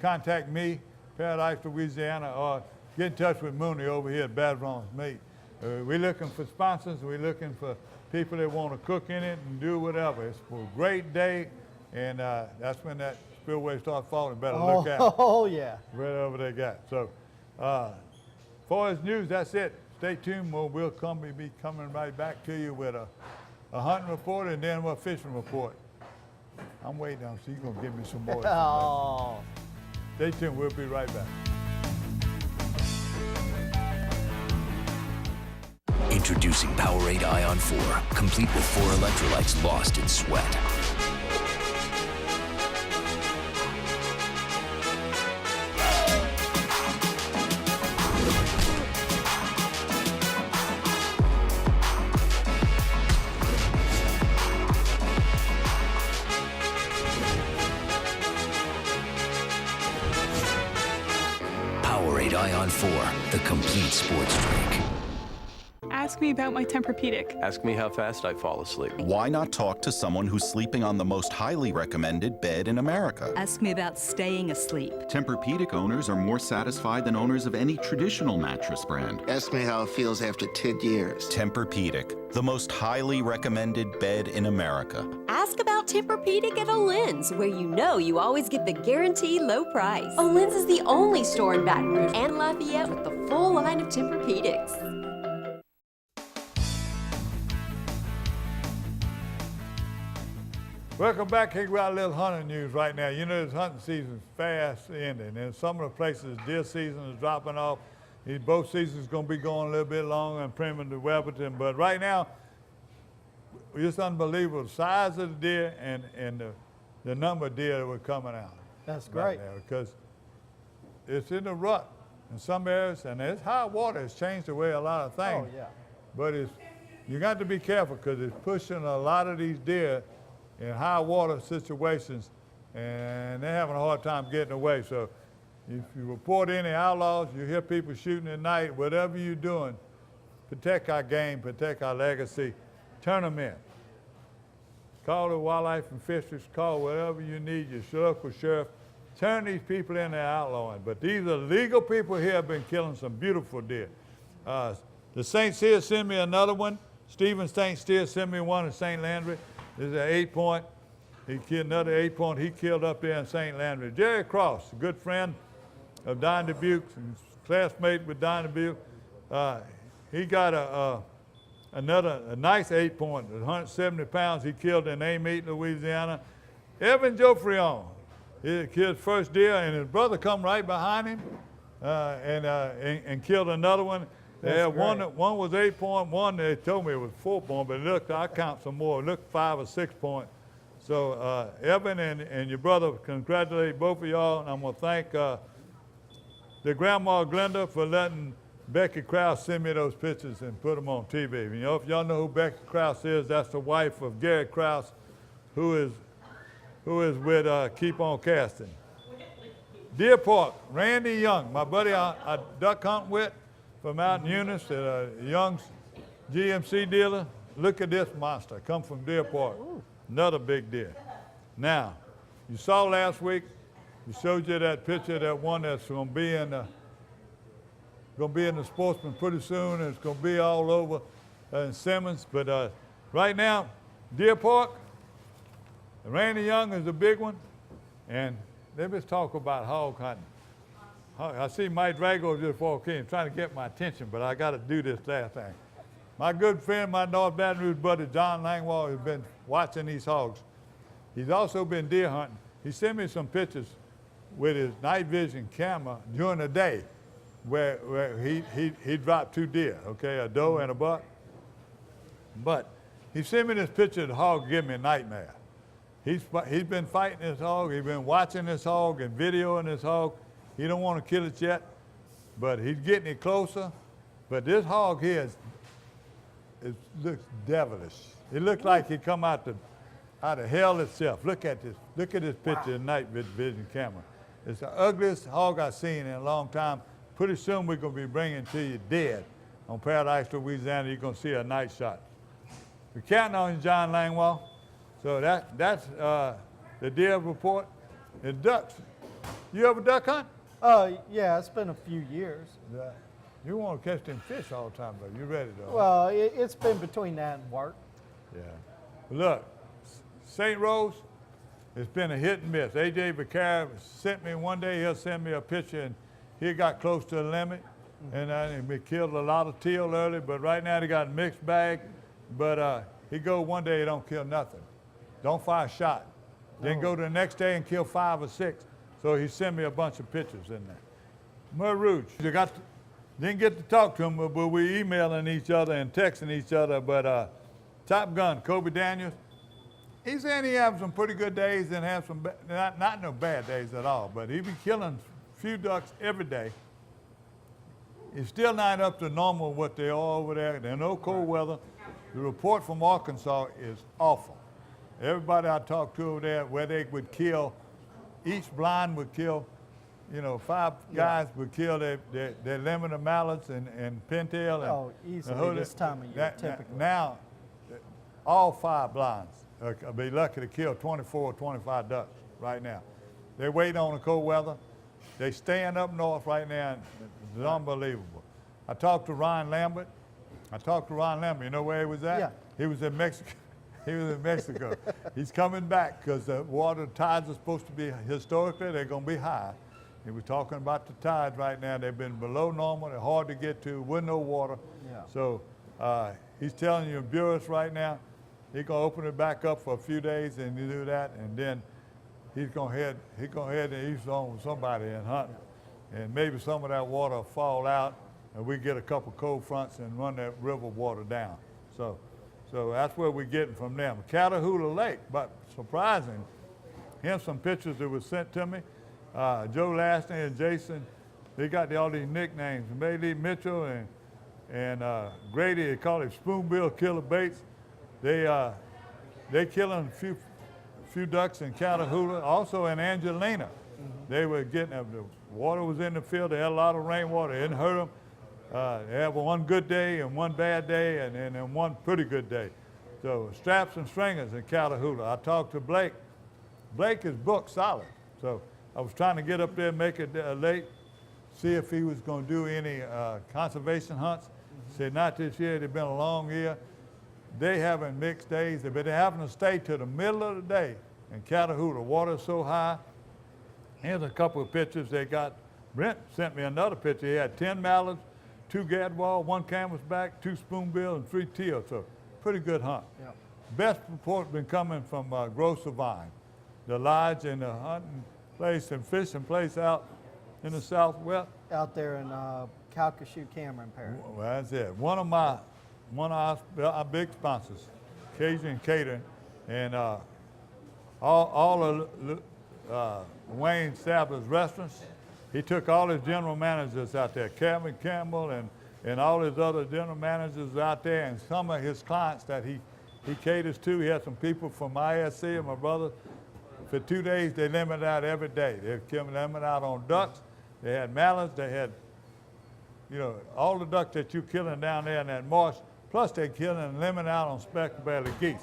contact me, Paradise, Louisiana, or get in touch with Mooney over here at Badron's Meat. We're looking for sponsors. We're looking for people that want to cook in it and do whatever. It's a great day, and that's when that spillway starts falling. Better look out. Oh, yeah. Whatever they got. So, as far as news, that's it. Stay tuned. We'll be coming right back to you with a hunting report and then a fishing report. I'm waiting on, so you're going to give me some more information. Oh. Stay tuned. We'll be right back. Introducing Powerade Ion 4, complete with 4 electrolytes lost in sweat. Powerade Ion 4, the complete sports drink. Ask me about my Tempur-Pedic. Ask me how fast I fall asleep. Why not talk to someone who's sleeping on the most highly recommended bed in America? Ask me about staying asleep. Tempur-Pedic owners are more satisfied than owners of any traditional mattress brand. Ask me how it feels after 10 years. Tempur-Pedic, the most highly recommended bed in America. Ask about Tempur-Pedic at Olin's, where you know you always get the guaranteed low price. Olin's is the only store in Baton Rouge and Lafayette with the full line of Tempur-Pedics. Welcome back. Here we got a little hunting news right now. You know, this hunting season's fast ending, and some of the places deer season is dropping off. Both seasons going to be going a little bit longer and premium to Weberton, but right now, it's unbelievable the size of the deer and the number of deer that were coming out. That's right great. now because it's in the rut in some areas, and it's high water has changed the way a lot of things. Oh, yeah. But you got to be careful because it's pushing a lot of these deer in high water situations, and they're having a hard time getting away. So if you report any outlaws, you hear people shooting at night, whatever you're doing, protect our game, protect our legacy, turn them in. Call the wildlife and fisheries, call whatever you need, your local sheriff, turn these people in, they're outlawing. But these are legal people here have been killing some beautiful deer. The St. Cyr sent me another one. Stephen St. Cyr sent me one in St. Landry. This is an 8-point. He killed another 8-point. He killed up there in St. Landry. Jerry Cross, a good friend of Don Dubuque, classmate with Don Dubuque. He got a nice 8-point, 170 pounds. He killed in Amite, Louisiana. Evan Joffrion, he killed his first deer, and his brother come right behind him and killed another one. They had one was 8-point, one they told me it was 4-point, but look, I count some more. Look, 5 or 6-point. So Evan and your brother, congratulate both of y'all, and I'm gonna thank the Grandma Glenda for letting Becky Krause send me those pictures and put them on TV. You know, if y'all know who Becky Krause is, that's the wife of Gary Krause, who is with Keep On Casting. Deer Park, Randy Young, my buddy I duck hunt with from out in Eunice, Young's GMC dealer. Look at this monster, come from Deer Park. Another big deer. Now, you saw last week, we showed you that picture of that one that's gonna be in the Sportsman pretty soon, and it's gonna be all over in Simmons. But right now, Deer Park, Randy Young is the big one, and let's talk about hog hunting. I see Mike Drago just walk in, trying to get my attention, but I got to do this last thing. My good friend, my North Baton Rouge buddy, John Langwall, has been watching these hogs. He's also been deer hunting. He sent me some pictures with his night vision camera during the day where he dropped 2 deer, okay, a doe and a buck. But he sent me this picture of the hog, give me a nightmare. He's been fighting this hog, he's been watching this hog and videoing this hog. He don't want to kill it yet, but he's getting it closer. But this hog here, it looks devilish. It looks like he come out of hell itself. Look at this. Look at this picture of night vision camera. It's the ugliest hog I've seen in a long time. Pretty soon we're going to be bringing to you dead on Paradise, Louisiana. You're going to see a night shot. We're counting on you, John Langwall. So that's the deer report. The ducks. You ever duck hunt? Yeah, it's been a few years. Yeah. You want to catch them fish all the time, but you ready though? Well, it's been between that and work. Yeah. Look, St. Rose, it's been a hit and miss. A.J. Vaccaro sent me one day, he'll send me a picture, and he got close to the limit, and we killed a lot of teal early, but right now they got a mixed bag. But he go one day, he don't kill nothing. Don't fire a shot. Then go to the next day and kill 5 or 6. So he sent me a bunch of pictures in there. Mer Rouge, didn't get to talk to him, but we emailing each other and texting each other. But Top Gun, Kobe Daniels, he's saying he has some pretty good days and have some, not no bad days at all, but he be killing a few ducks every day. He's still not up to normal what they are over there. There's no cold weather. The report from Arkansas is awful. Everybody I talked to over there, where they would kill, each blind would kill, 5 guys would kill their lemon and mallards and pintail. Oh, easily this time of year, typically. Now, all 5 blinds will be lucky to kill 24 or 25 ducks right now. They're waiting on the cold weather. They staying up north right now. It's unbelievable. I talked to Ryan Lambert. You know where he was at? Yeah. He was in Mexico. He's coming back because the water tides are supposed to be, historically, they're going to be high. He was talking about the tides right now. They've been below normal. They're hard to get to, with no water. Yeah. So he's telling you in Buras right now, He's gonna open it back up for a few days and do that, and then he's gonna head to east zone with somebody and hunt, and maybe some of that water will fall out, and we get a couple cold fronts and run that river water down. So that's where we're getting from them. Catahoula Lake, but surprising, here's some pictures that were sent to me. Joe Lashley and Jason, they got all these nicknames. Bailey Mitchell and Grady, they call him Spoonbill Killer Bates. They killing a few ducks in Catahoula, also in Angelina. They were getting, the water was in the field, they had a lot of rainwater, it didn't hurt them. They had one good day and one bad day and then one pretty good day. So straps and stringers in Catahoula. I talked to Blake. Blake is booked solid. So I was trying to get up there, make it late, see if he was going to do any conservation hunts. Said not this year, it's been a long year. They having mixed days, but they're having to stay to the middle of the day in Catahoula. Water's so high. Here's a couple of pictures they got. Brent sent me another picture. He had 10 mallards, 2 gadwall, 1 canvasback, 2 spoonbill, and 3 teal. So pretty good hunt. Yep. Best report been coming from Gros Savine, the lodge and the hunting place and fishing place out in the southwest. Out there in Calcasieu, Cameron Parish. Well, that's it. One of our big sponsors, Cajun Catering, and all of Wayne Stabler's restaurants. He took all his general managers out there, Kevin Campbell and all his other general managers out there, and some of his clients that he caters to. He had some people from ISC and my brother. For 2 days, they limit out every day. They limit out on ducks. They had mallards. They had, all the ducks that you're killing down there in that marsh. Plus, they're killing and limiting out on speckled-bellied geese.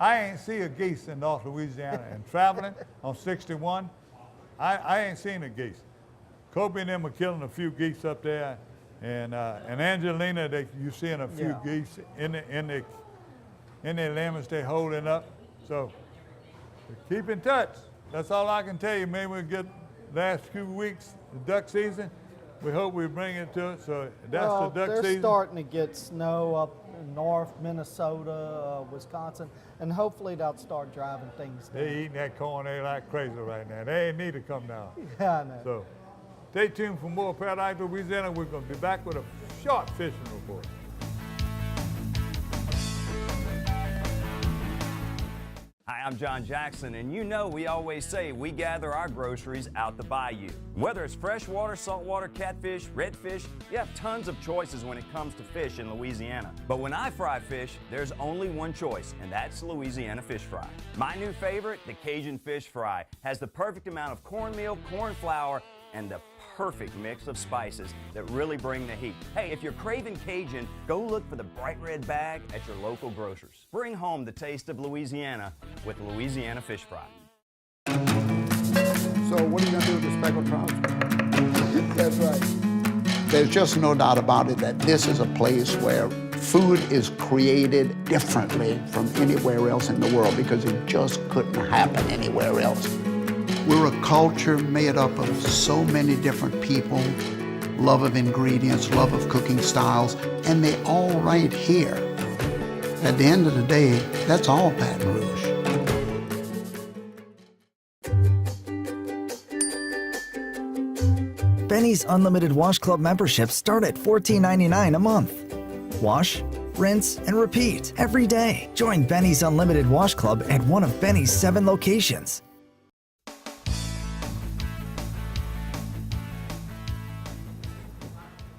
I ain't see a geese in North Louisiana, and traveling on 61, I ain't seen a geese. Kobe and them are killing a few geese up there, and Angelina, you're seeing a few geese in their limits they're holding up. So keep in touch. That's all I can tell you. Maybe we'll get last few weeks, the duck season. We hope we bring it to it. So that's the duck season. They're starting to get snow up in north Minnesota, Wisconsin, and hopefully that'll start driving things down. They eating that corn, they like crazy right now. They ain't need to come down. Yeah, I know. So stay tuned for more Paradise Louisiana. We're going to be back with a short fishing report. Hi, I'm John Jackson, and we always say we gather our groceries out the bayou. Whether it's freshwater, saltwater, catfish, redfish, you have tons of choices when it comes to fish in Louisiana. But when I fry fish, there's only one choice, and that's Louisiana fish fry. My new favorite, the Cajun fish fry, has the perfect amount of cornmeal, corn flour, and the perfect mix of spices that really bring the heat. Hey, if you're craving Cajun, go look for the bright red bag at your local grocers. Bring home the taste of Louisiana with Louisiana Fish Fry. So what are you going to do with the speckled trout? That's right. There's just no doubt about it that this is a place where food is created differently from anywhere else in the world because it just couldn't happen anywhere else. We're a culture made up of so many different people, love of ingredients, love of cooking styles, and they all right here. At the end of the day, that's all Baton Rouge. Benny's Unlimited Wash Club memberships start at $14.99 a month. Wash, rinse, and repeat every day. Join Benny's Unlimited Wash Club at one of Benny's 7 locations.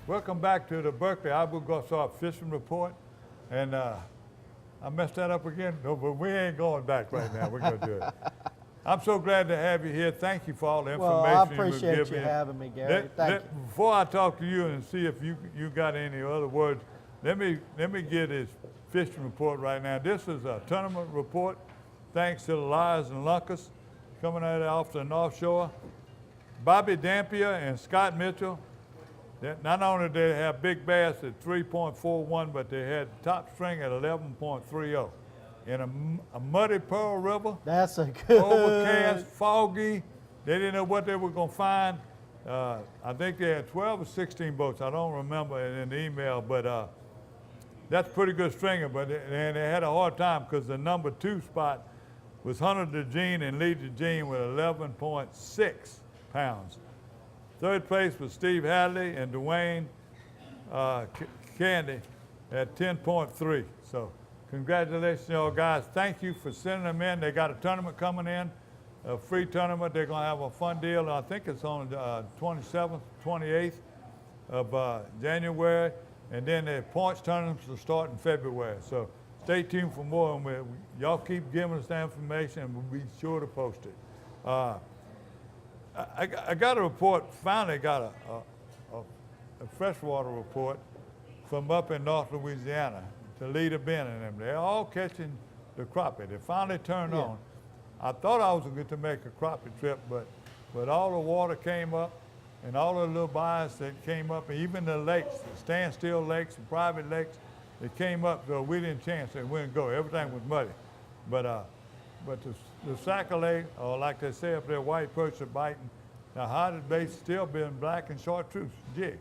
Welcome back to the Berkeley Abu Ghassar Fishing Report. And I messed that up again? No, but we ain't going back right now. We're going to do it. I'm so glad to have you here. Thank you for all the information. Well, I appreciate you having me, Gary. Thank you. Before I talk to you and see if you got any other words, let me get his fishing report right now. This is a tournament report, thanks to the Liars and Lunkers coming out off the North Shore. Bobby Dampier and Scott Mitchell. Not only did they have big bass at 3.41, but they had top string at 11.30. In a muddy Pearl River. That's a good. Overcast, foggy. They didn't know what they were going to find. I think they had 12 or 16 boats. I don't remember in the email, but that's a pretty good stringer, but they had a hard time because the number 2 spot was Hunter DeJean and Lee DeJean with 11.6 pounds. Third place was Steve Hadley and Dwayne Candy at 10.3. So congratulations, y'all guys. Thank you for sending them in. They got a tournament coming in, a free tournament. They're going to have a fun deal. I think it's on the 27th, 28th of January. And then the points tournaments will start in February. So stay tuned for more. And y'all keep giving us the information, and we'll be sure to post it. I got a report, finally got a freshwater report from up in North Louisiana, Toledo Bend and them. They're all catching the crappie. They finally turned on. I thought I was going to make a crappie trip, but all the water came up, and all the little bayous that came up, and even the lakes, the standstill lakes and private lakes, they came up, so we didn't chance it. We didn't go. Everything was muddy. But the sac-a-lait, or like they say up there, white perch are biting. The hottest bait's still been black and chartreuse jig.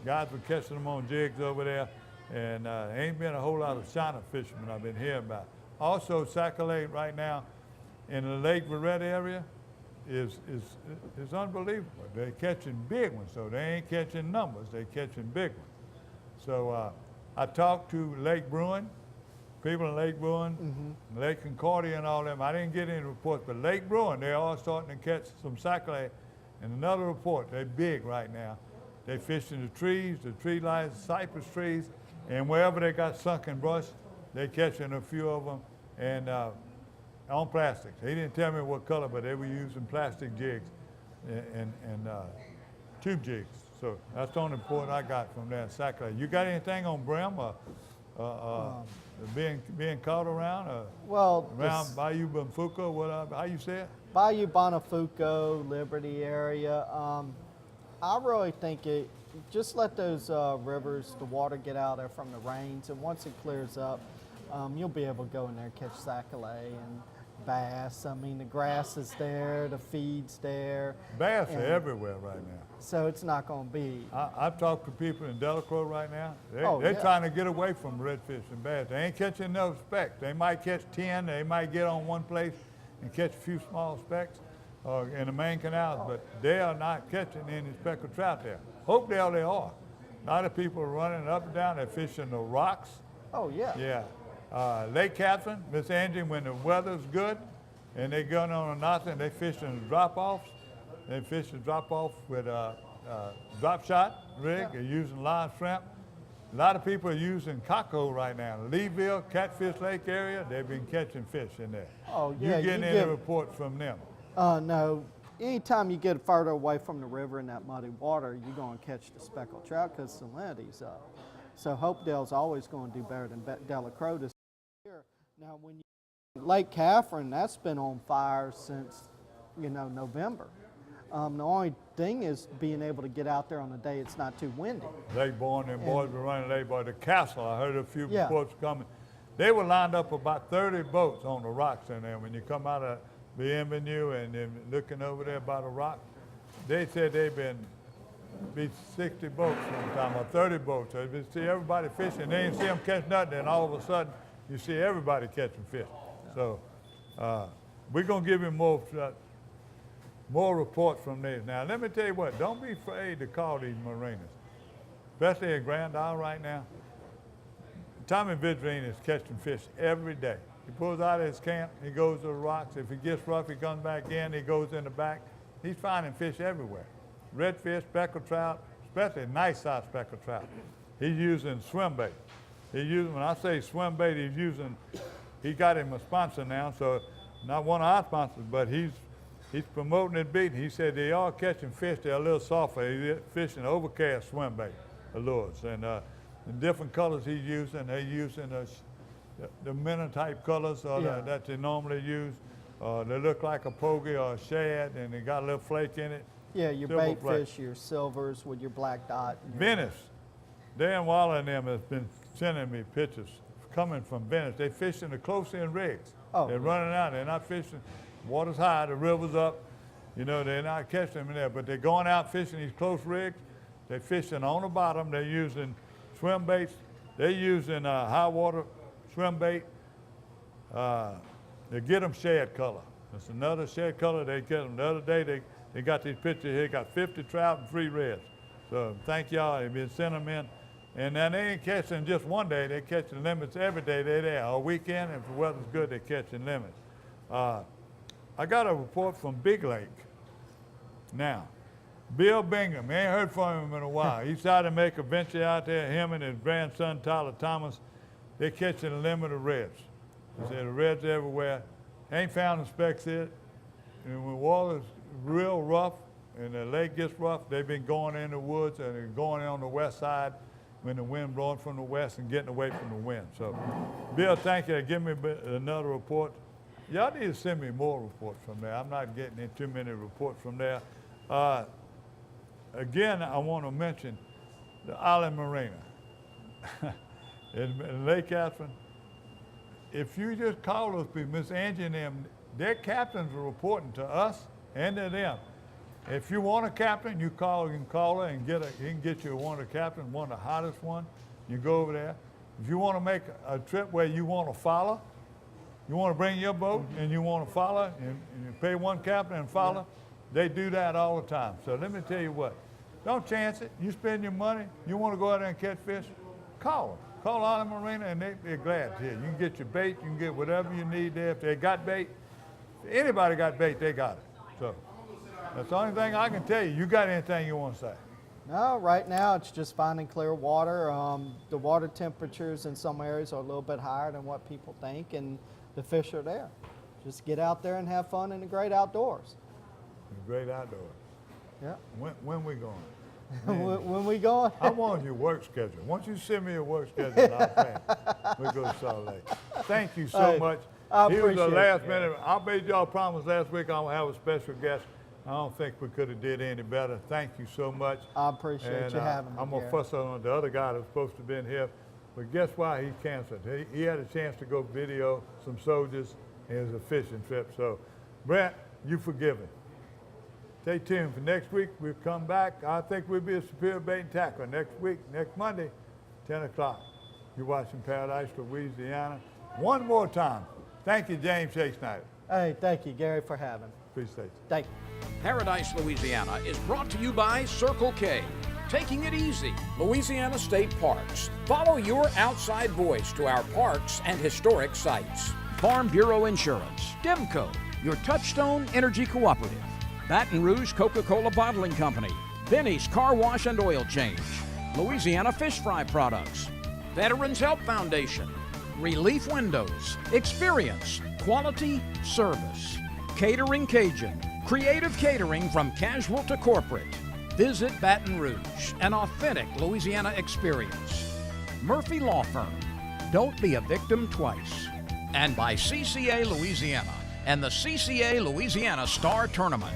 Guys were catching them on jigs over there, and ain't been a whole lot of China fishermen I've been hearing about. Also, sac-a-lait right now in the Lake Verret area is unbelievable. They're catching big ones, so they ain't catching numbers, they're catching big ones. So I talked to Lake Bruin, people in Lake Bruin, Lake Concordia and all them. I didn't get any reports, but Lake Bruin, they're all starting to catch some sac-a-lait. And another report, they're big right now. They fish in the trees, the tree lines, cypress trees, and wherever they got sunken brush, they catching a few of them, and on plastics. They didn't tell me what color, but they were using plastic jigs and tube jigs. So that's the only report I got from that sac-a-lait. You got anything on brim being caught around? Around Bayou Bonfuco, whatever, how you say it? Bayou Bonfuco, Liberty area. I really think just let those rivers, the water get out there from the rains, and once it clears up, you'll be able to go in there and catch sac-a-lait and bass. I mean, the grass is there, the feed's there. Bass are everywhere right now. So it's not going to be. I've talked to people in Delacroix right now. They're trying to get away from redfish and bass. They ain't catching enough specks. They might catch 10. They might get on one place and catch a few small specks in the main canals, but they are not catching any speckled trout there. Hopedale they are. A lot of people are running up and down. They're fishing the rocks. Oh, yeah. Yeah. Lake Catherine, Miss Angie, when the weather's good and they going on nothing, they fishing drop-offs. They fish the drop-off with a drop shot rig. They're using live shrimp. A lot of people are using Caco right now. Leeville, Catfish Lake area, they've been catching fish in there. Oh, yeah. You getting any reports from them? No. Anytime you get farther away from the river in that muddy water, you're going to catch the speckled trout because salinity's up. So Hopedale's always going to do better than Delacroix this year. Now, when you Lake Catherine, that's been on fire since, November. The only thing is being able to get out there on a day it's not too windy. Lake Bourne, them boys were running Lake Bourne. The Castle, I heard a few reports coming. They were lined up about 30 boats on the rocks in there. When you come out of the Avenue and then looking over there by the rock, they said they've been 60 boats sometime, or 30 boats. So you see everybody fishing. They didn't see them catch nothing, and all of a sudden you see everybody catching fish. So we're going to give you more reports from these. Now, let me tell you what, don't be afraid to call these marinas, especially at Grand Isle right now. Tommy Vidrine is catching fish every day. He pulls out of his camp, he goes to the rocks. If it gets rough, he comes back in, he goes in the back. He's finding fish everywhere. Redfish, speckled trout, especially nice size speckled trout. He's using swim bait. When I say swim bait, he got him a sponsor now, so not one of our sponsors, but he's promoting it bait. He said they are catching fish. They're a little softer. He's fishing overcast swim bait lures. And the different colors he's using, they're using the minnow type colors that they normally use. They look like a pogie or a shad, and they got a little flake in it. Yeah, your bait fish, your silvers with your black dot. Venice. Dan Waller and them has been sending me pictures coming from Venice. They fishing the close-in rigs. They're running out. They're not fishing. Water's high, the river's up. They're not catching them in there, but they're going out fishing these close rigs. They're fishing on the bottom. They're using swim baits They're using high water swim bait. They get them shed color. It's another shed color they get them. The other day they got these pictures here, got 50 trout and 3 reds. So thank y'all, they've been sending them in. And then they ain't catching just one day, they're catching limits every day. They're there all weekend, and if the weather's good, they're catching limits. I got a report from Big Lake. Now, Bill Bingham, ain't heard from him in a while. He decided to make a venture out there, him and his grandson, Tyler Thomas. They're catching a limit of reds. They said the reds everywhere. Ain't found the specks yet. And when water's real rough and the lake gets rough, they've been going in the woods and they're going on the west side when the wind blowing from the west and getting away from the wind. So, Bill, thank you. Give me another report. Y'all need to send me more reports from there. I'm not getting in too many reports from there. Again, I want to mention the Island Marina in Lake Catherine. If you just call those people, Miss Angie and them, their captains are reporting to us and to them. If you want a captain, you can call her and he can get you one of the captains, one of the hottest one. You go over there. If you want to make a trip where you want to follow, you want to bring your boat and you want to follow and you pay one captain and follow, they do that all the time. So let me tell you what, don't chance it. You spend your money, you want to go out there and catch fish, call them. Call Island Marina and they're glad to. You can get your bait, you can get whatever you need there. If they got bait, if anybody got bait, they got it. So that's the only thing I can tell you. You got anything you want to say? No, right now it's just finding clear water. The water temperatures in some areas are a little bit higher than what people think, and the fish are there. Just get out there and have fun in the great outdoors. The great outdoors. Yeah. When we going? When we going? I want your work schedule. Once you send me a work schedule, I'll pay. We'll go to Salt Lake. Thank you so much. I He was the appreciate last it. minute. I made y'all promise last week I'm gonna have a special guest. I don't think we could have did any better. Thank you so much. I appreciate you having me. I'm gonna Gary. fuss on the other guy that was supposed to have been here, but guess why he canceled? He had a chance to go video some soldiers, and it was a fishing trip. So, Brent, you forgiven. Stay tuned for next week. We'll come back. I think we'll be a Superior Bait and Tackle next week, next Monday, 10 o'clock. You're watching Paradise, Louisiana. One more time. Thank you, James Shea Snyder. Hey, thank you, Gary, for having me. Appreciate you. Thank you. Paradise, Louisiana is brought to you by Circle K. Taking it easy, Louisiana State Parks. Follow your outside voice to our parks and historic sites. Farm Bureau Insurance. Demco, your Touchstone Energy Cooperative. Baton Rouge Coca-Cola Bottling Company. Benny's Car Wash and Oil Change. Louisiana Fish Fry Products. Veterans Help Foundation. Relief Windows. Experience. Quality. Service. Catering Cajun. Creative catering from casual to corporate. Visit Baton Rouge, an authentic Louisiana experience. Murphy Law Firm. Don't be a victim twice. And by CCA Louisiana and the CCA Louisiana Star Tournament.